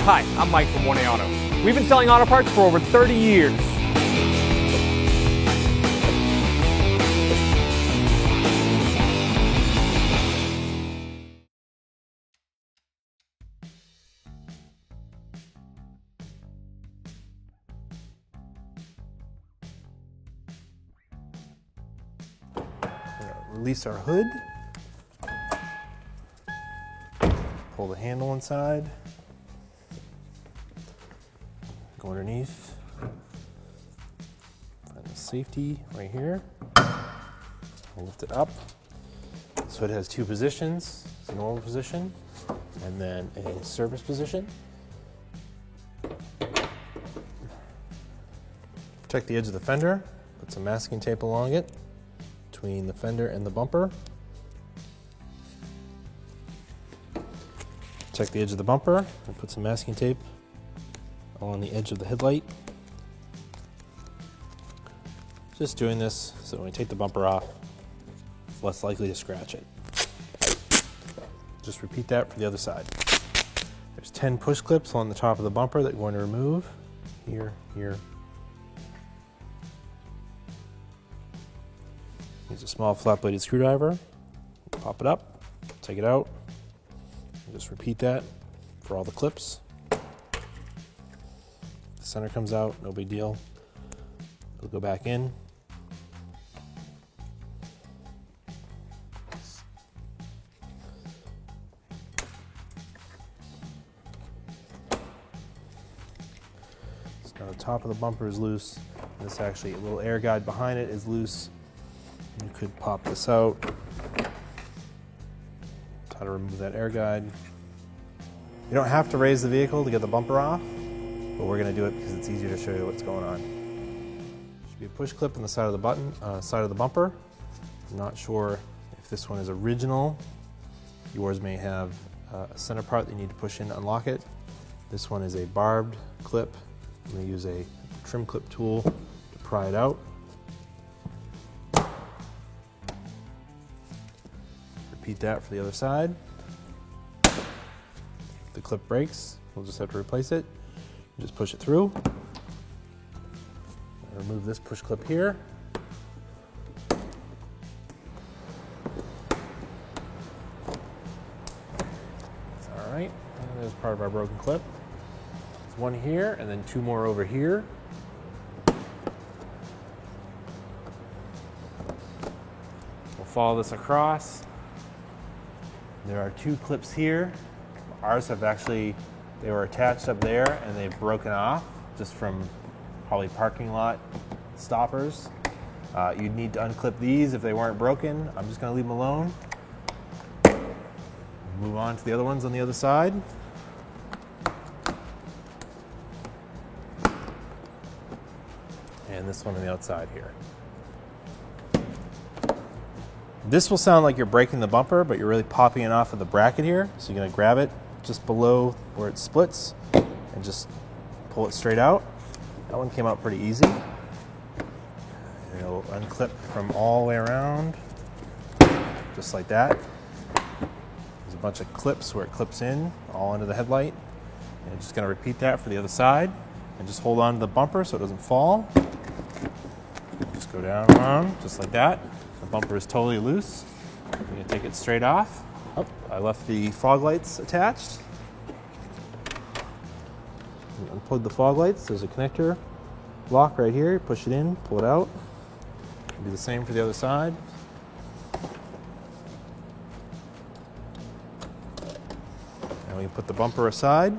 Hi, I'm Mike from 1A Auto. We've been selling auto parts for over 30 years. Release our hood, pull the handle inside, go underneath, find the safety right here, I'll lift it up. This hood has two positions, it's a normal position and then a service position. Protect the edge of the fender, put some masking tape along it between the fender and the bumper. Protect the edge of the bumper and put some masking tape along the edge of the headlight. Just doing this so when we take the bumper off, it's less likely to scratch it. Just repeat that for the other side. There's 10 push clips on the top of the bumper that you want to remove. Here, here. Use a small flat-bladed screwdriver, pop it up, take it out, and just repeat that for all the clips. The center comes out, no big deal. It'll go back in. So now the top of the bumper is loose. This actually, a little air guide behind it is loose. You could pop this out. How to remove that air guide. You don't have to raise the vehicle to get the bumper off, but we're going to do it because it's easier to show you what's going on. There should be a push clip on the side of the side of the bumper. I'm not sure if this one is original. Yours may have a center part that you need to push in to unlock it. This one is a barbed clip. I'm going to use a trim clip tool to pry it out. Repeat that for the other side. If the clip breaks, we'll just have to replace it. Just push it through. Remove this push clip here. All right, and there's part of our broken clip. There's one here and then two more over here. We'll follow this across. There are two clips here. Ours have actually, they were attached up there and they've broken off just from probably parking lot stoppers. You'd need to unclip these if they weren't broken. I'm just gonna leave them alone. Move on to the other ones on the other side. And this one on the outside here. This will sound like you're breaking the bumper, but you're really popping it off of the bracket here. So you're gonna grab it just below where it splits and just pull it straight out. That one came out pretty easy. And it'll unclip from all the way around, just like that. There's a bunch of clips where it clips in, all into the headlight. And you're just gonna repeat that for the other side and just hold on to the bumper so it doesn't fall. Just go down around, just like that. The bumper is totally loose. I'm going to take it straight off. Oh, I left the fog lights attached. Unplug the fog lights. There's a connector lock right here. Push it in, pull it out. Do the same for the other side. And we can put the bumper aside.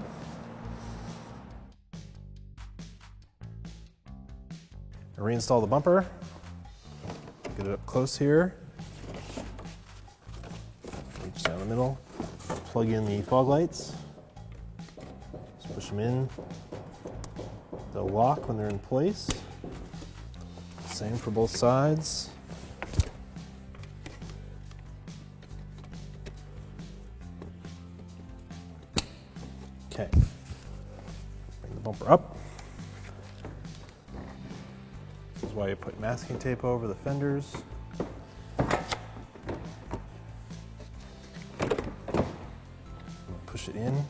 And reinstall the bumper. Get it up close here. Reach down the middle. Plug in the fog lights. Just push them in. They'll lock when they're in place. Same for both sides. Okay. Bring the bumper up. This is why you put masking tape over the fenders. Push it in.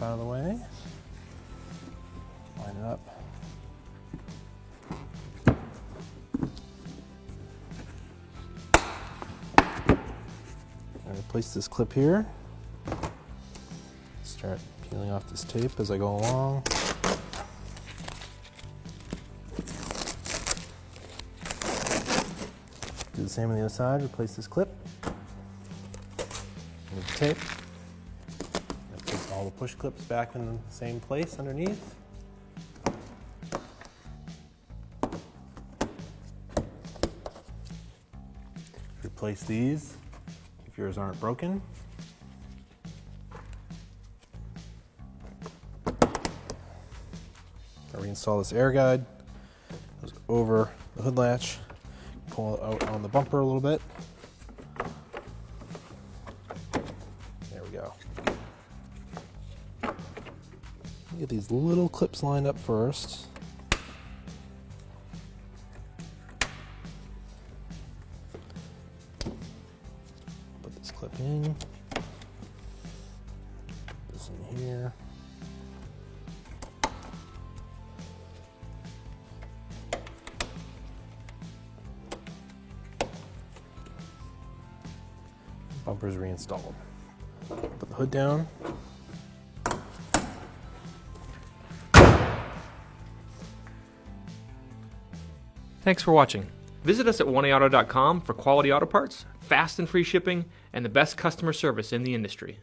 out of the way. Line it up. I'm going to place this clip here. Start peeling off this tape as I go along. Do the same on the other side. Replace this clip. Move the tape. Put all the push clips back in the same place underneath. Replace these if yours aren't broken. I'll reinstall this air guide. Goes over the hood latch. Pull it out on the bumper a little bit. There we go. Get these little clips lined up first. Put this clip in. Put this in here. Bumper's reinstalled. Put the hood down. Thanks for watching. Visit us at oneauto.com for quality auto parts, fast and free shipping, and the best customer service in the industry.